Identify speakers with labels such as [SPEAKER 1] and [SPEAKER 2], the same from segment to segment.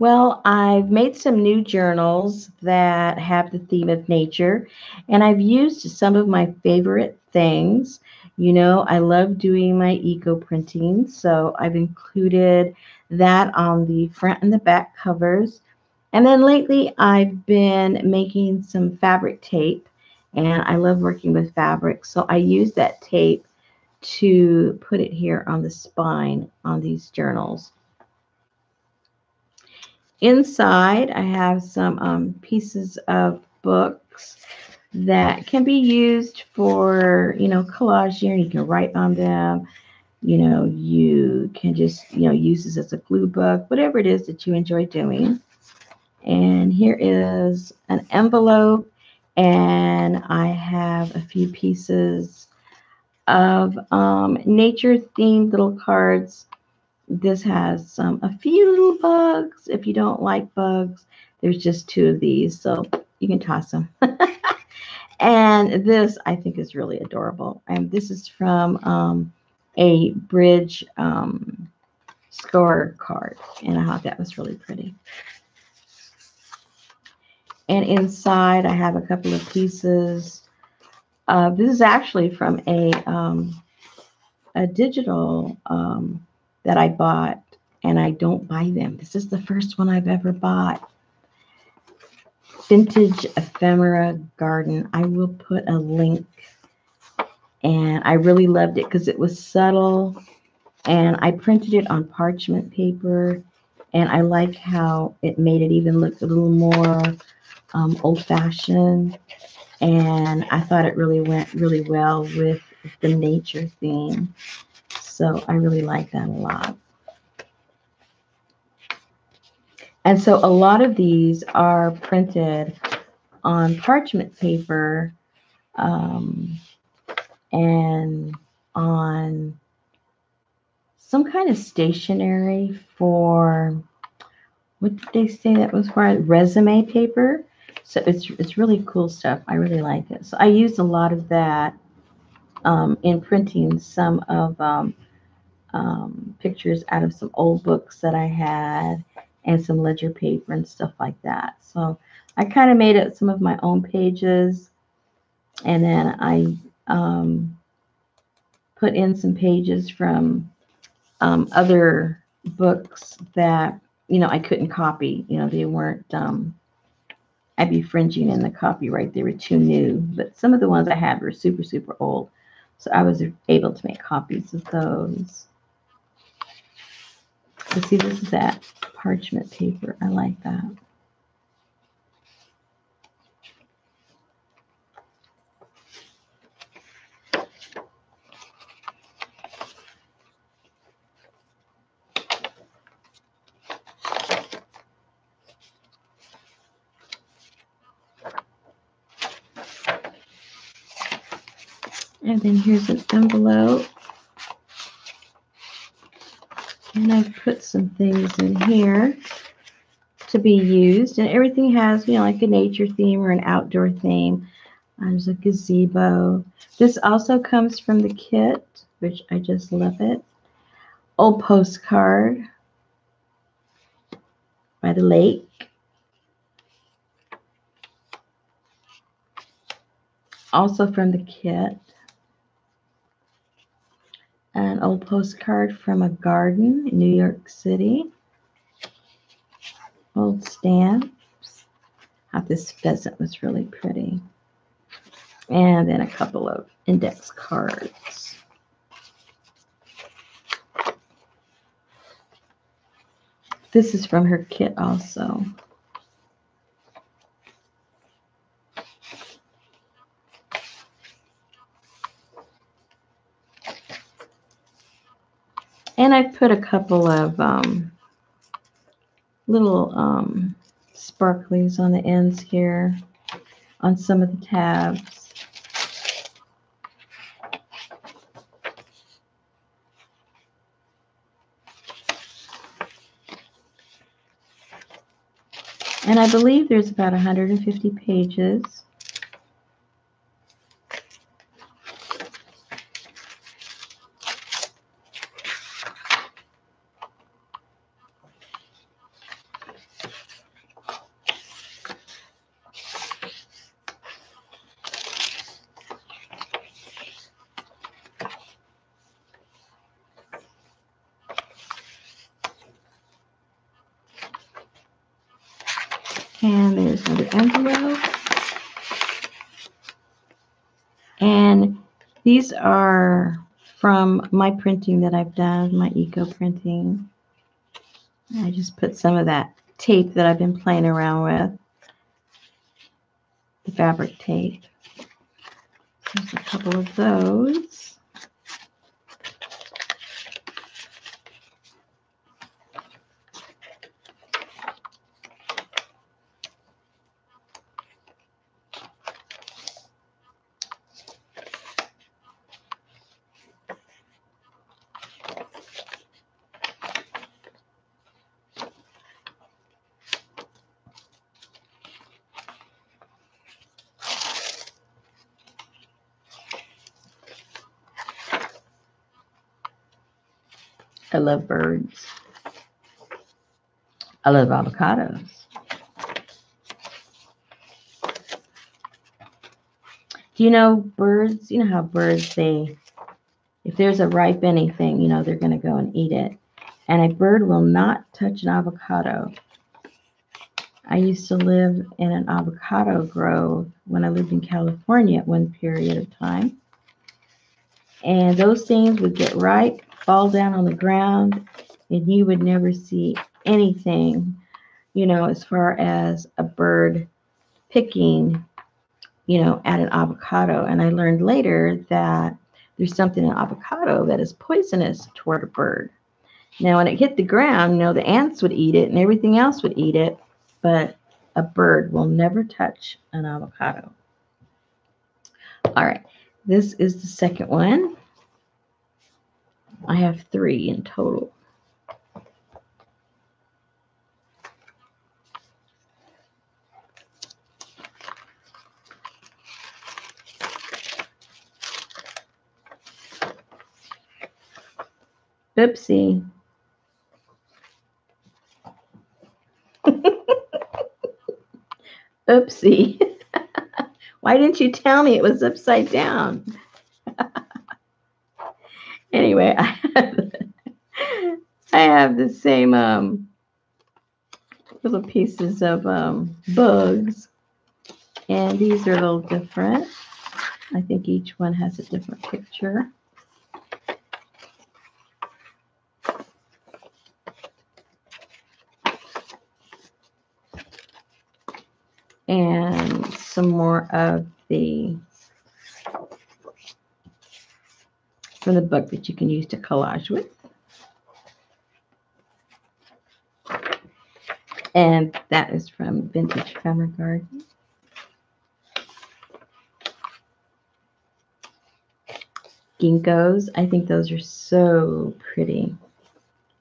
[SPEAKER 1] Well, I've made some new journals that have the theme of nature, and I've used some of my favorite things. I love doing my eco printing, so I've included that on the front and the back covers. And then lately, I've been making some fabric tape, and I love working with fabric, so I use that tape to put it here on the spine on these journals. Inside, I have some pieces of books that can be used for, collaging. You can write on them. You can just, use this as a glue book, whatever it is that you enjoy doing. And here is an envelope, and I have a few pieces of nature themed little cards. This has a few little bugs. If you don't like bugs, there's just two of these, so you can toss them. And this I think is really adorable. And this is from a bridge score card, and I thought that was really pretty. And inside, I have a couple of pieces. This is actually from a digital that I bought, and I don't buy them. This is the first one I've ever bought. Vintage Ephemera Garden. I will put a link, and I really loved it because it was subtle, and I printed it on parchment paper, and I like how it made it even look a little more old-fashioned, and I thought it really went really well with the nature theme. So I really like that a lot. And so a lot of these are printed on parchment paper um, and on some kind of stationery for, what did they say that was for? Resume paper. So it's really cool stuff. I really like it. So I used a lot of that in printing some of pictures out of some old books that I had and some ledger paper and stuff like that. So I kind of made up some of my own pages, and then I put in some pages from other books that I couldn't copy. They weren't. I'd be fringing in the copyright; they were too new. But some of the ones I had were super super old, so I was able to make copies of those. So see, this is that parchment paper. I like that. And then here's an envelope. And I've put some things in here to be used. And everything has, like a nature theme or an outdoor theme. There's a gazebo. This also comes from the kit, which I just love it. Old postcard by the lake. Also from the kit. An old postcard from a garden in New York City. Old stamps. I thought this pheasant was really pretty. And then a couple of index cards. This is from her kit also. And I put a couple of little sparklies on the ends here on some of the tabs. And I believe there's about 150 pages. envelope. And these are from my printing that I've done, my eco printing. I just put some of that tape that I've been playing around with, the fabric tape. There's a couple of those. I love birds. I love avocados. Do you know birds? You know how birds, if there's a ripe anything, they're going to go and eat it. And a bird will not touch an avocado. I used to live in an avocado grove when I lived in California at one period of time. And those things would get ripe, fall down on the ground, and you would never see anything, as far as a bird picking, at an avocado. And I learned later that there's something in avocado that is poisonous toward a bird. Now, when it hit the ground, the ants would eat it and everything else would eat it, but a bird will never touch an avocado. All right, this is the second one. I have 3 in total. Oopsie. Oopsie. Why didn't you tell me it was upside down? Anyway, I have the same little pieces of bugs, and these are a little different. I think each one has a different picture. And some more of from the book that you can use to collage with. And that is from Vintage Family Garden. Ginkgos, I think those are so pretty,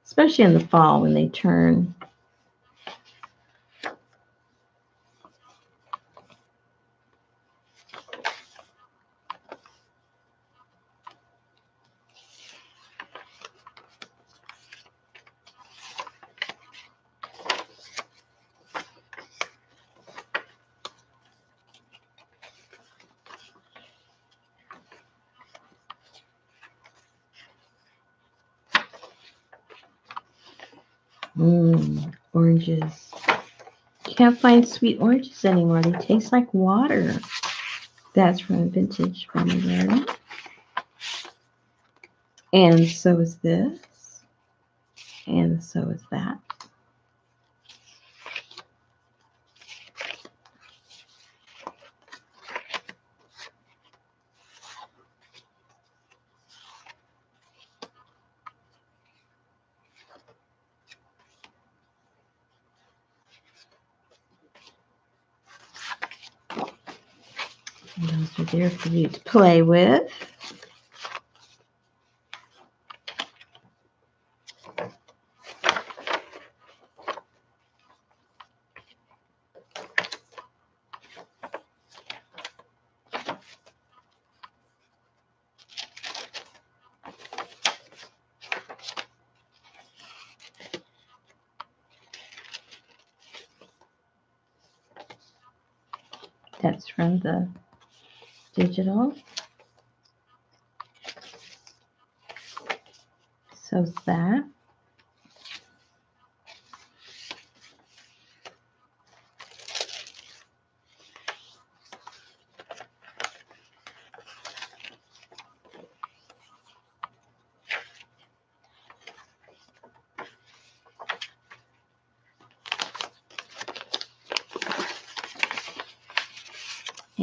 [SPEAKER 1] especially in the fall when they turn. Oranges. You can't find sweet oranges anymore. They taste like water. That's from Vintage Family Garden. And so is this. And so is that. And those are there for you to play with. That's from the digital. So's that.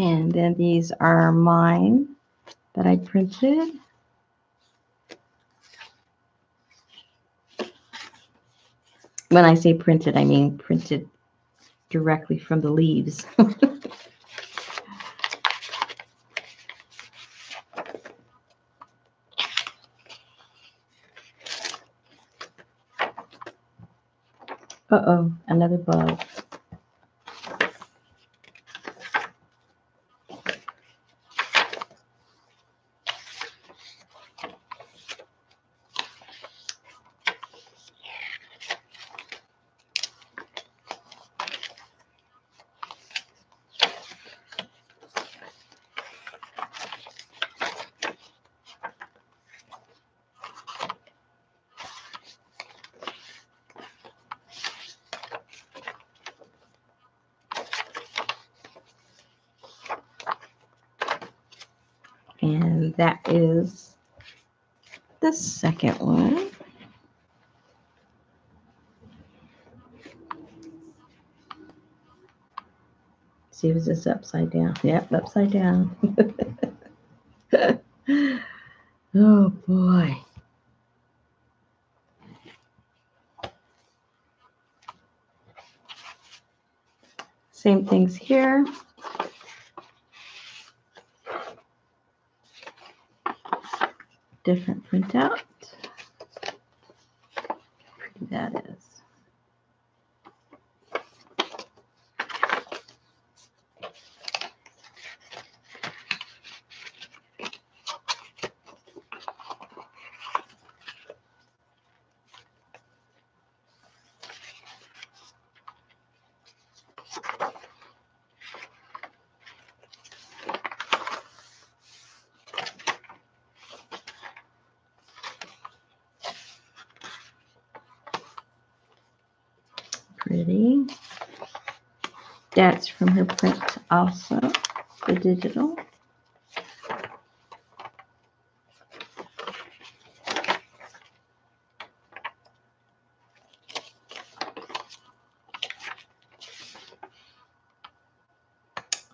[SPEAKER 1] And then these are mine that I printed. When I say printed, I mean printed directly from the leaves. Uh-oh, another bug. And that is the second one. See if it's upside down. Yep, upside down. Oh boy. Same things here. Different printout. How pretty that is. Pretty. That's from her print also, the digital.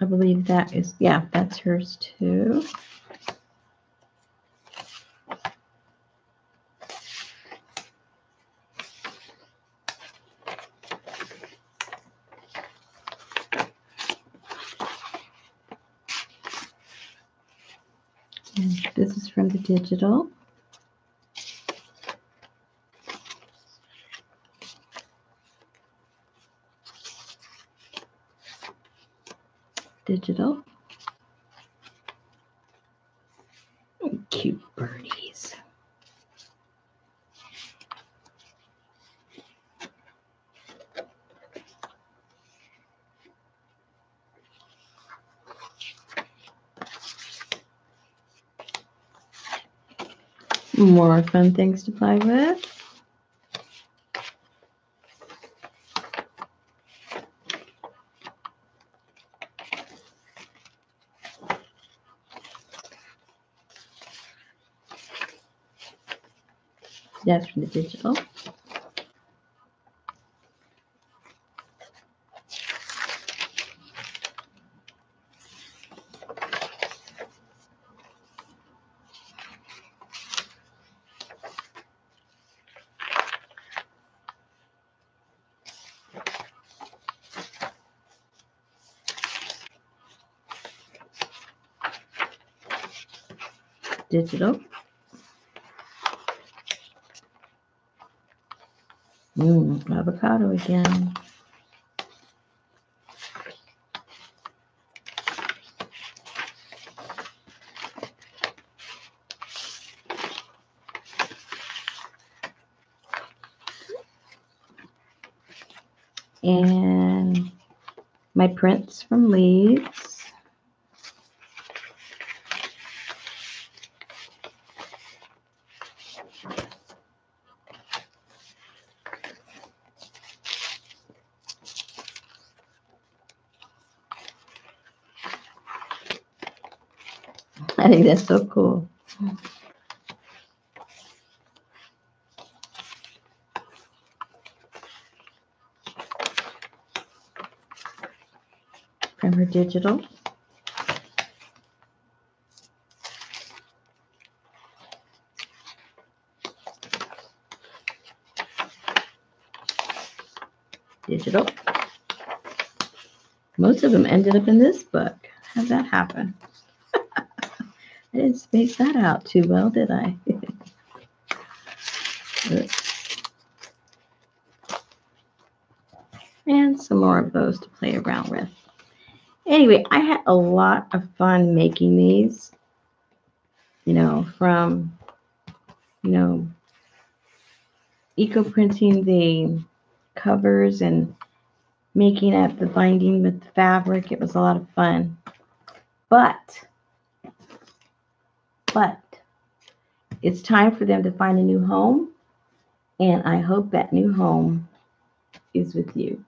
[SPEAKER 1] I believe that is, yeah, that's hers too. And this is from the digital. Digital. Cute birdies. More fun things to play with. That's from the digital. Digital. Avocado again. And my prints from leaves. I think that's so cool. From her digital. digital. Most of them ended up in this book. How'd that happen? I didn't space that out too well, did I? And some more of those to play around with. Anyway, I had a lot of fun making these, from, you know, eco-printing the covers and making up the binding with the fabric. It was a lot of fun. But it's time for them to find a new home, and I hope that new home is with you.